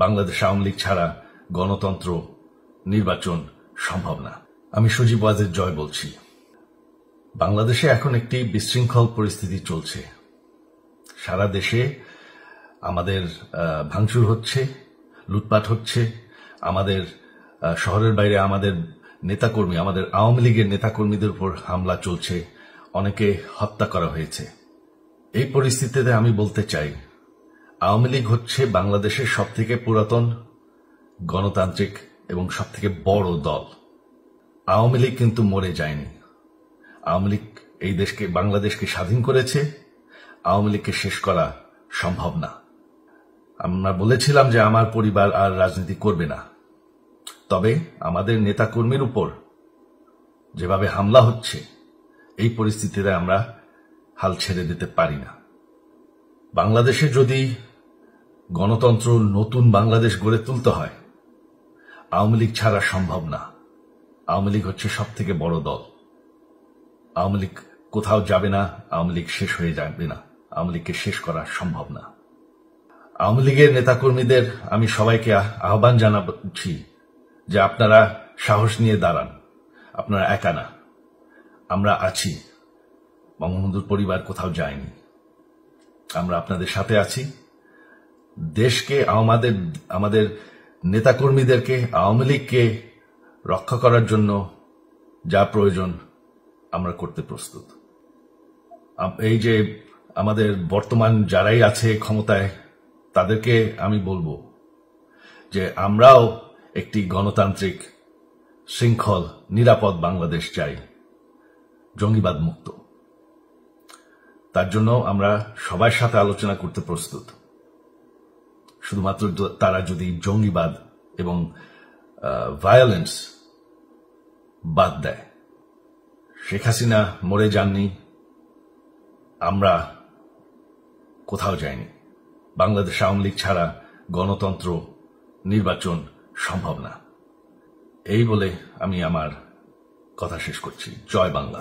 বাংলাদেশ আওয়ামী লীগ ছাড়া গণতন্ত্র নির্বাচন সম্ভব না। আমি সজীব ওয়াজেদ জয় বলছি। বাংলাদেশে এখন একটি বিশৃঙ্খল পরিস্থিতি চলছে। সারা দেশে আমাদের ভাঙচুর হচ্ছে, লুটপাট হচ্ছে, আমাদের শহরের বাইরে আমাদের নেতাকর্মী, আমাদের আওয়ামী লীগের নেতাকর্মীদের উপর হামলা চলছে, অনেকে হত্যা করা হয়েছে। এই পরিস্থিতিতে আমি বলতে চাই, আওয়ামী লীগ হচ্ছে বাংলাদেশের সবথেকে পুরাতন গণতান্ত্রিক এবং সবথেকে বড় দল। আওয়ামী লীগ কিন্তু মরে যায়নি। আওয়ামী লীগ এই দেশকে, বাংলাদেশকে স্বাধীন করেছে। আওয়ামী লীগকে শেষ করা সম্ভব না। আমরা বলেছিলাম যে আমার পরিবার আর রাজনীতি করবে না, তবে আমাদের নেতাকর্মীর উপর যেভাবে হামলা হচ্ছে, এই পরিস্থিতিতে আমরা হাল ছেড়ে দিতে পারি না। বাংলাদেশে যদি গণতন্ত্র, নতুন বাংলাদেশ গড়ে তুলতে হয়, আওয়ামী লীগ ছাড়া সম্ভব না। আওয়ামী লীগ হচ্ছে সব থেকে বড় দল। আওয়ামী লীগ কোথাও যাবে না, আওয়ামী লীগ শেষ হয়ে যাবে না, আওয়ামী লীগকে শেষ করা সম্ভব না। আওয়ামী লীগের নেতাকর্মীদের আমি সবাইকে আহ্বান জানাচ্ছি যে আপনারা সাহস নিয়ে দাঁড়ান, আপনারা একা না, আমরা আছি। বঙ্গবন্ধুর পরিবার কোথাও যায়নি, আমরা আপনাদের সাথে আছি। দেশকে, আমাদের নেতাকর্মীদেরকে, আওয়ামী লীগকে রক্ষা করার জন্য যা প্রয়োজন আমরা করতে প্রস্তুত। এই যে আমাদের বর্তমান যারাই আছে ক্ষমতায়, তাদেরকে আমি বলবো যে আমরাও একটি গণতান্ত্রিক, শৃঙ্খল, নিরাপদ বাংলাদেশ চাই, জঙ্গিবাদ মুক্ত। তার জন্য আমরা সবার সাথে আলোচনা করতে প্রস্তুত। শুধুমাত্র তারা যদি জঙ্গিবাদ এবং ভায়োলেন্স বাদ দেয়। শেখ হাসিনা মরে যাননি, আমরা কোথাও যাইনি। বাংলাদেশ আওয়ামী লীগ ছাড়া গণতন্ত্র নির্বাচন সম্ভব না। এই বলে আমি আমার কথা শেষ করছি। জয় বাংলা।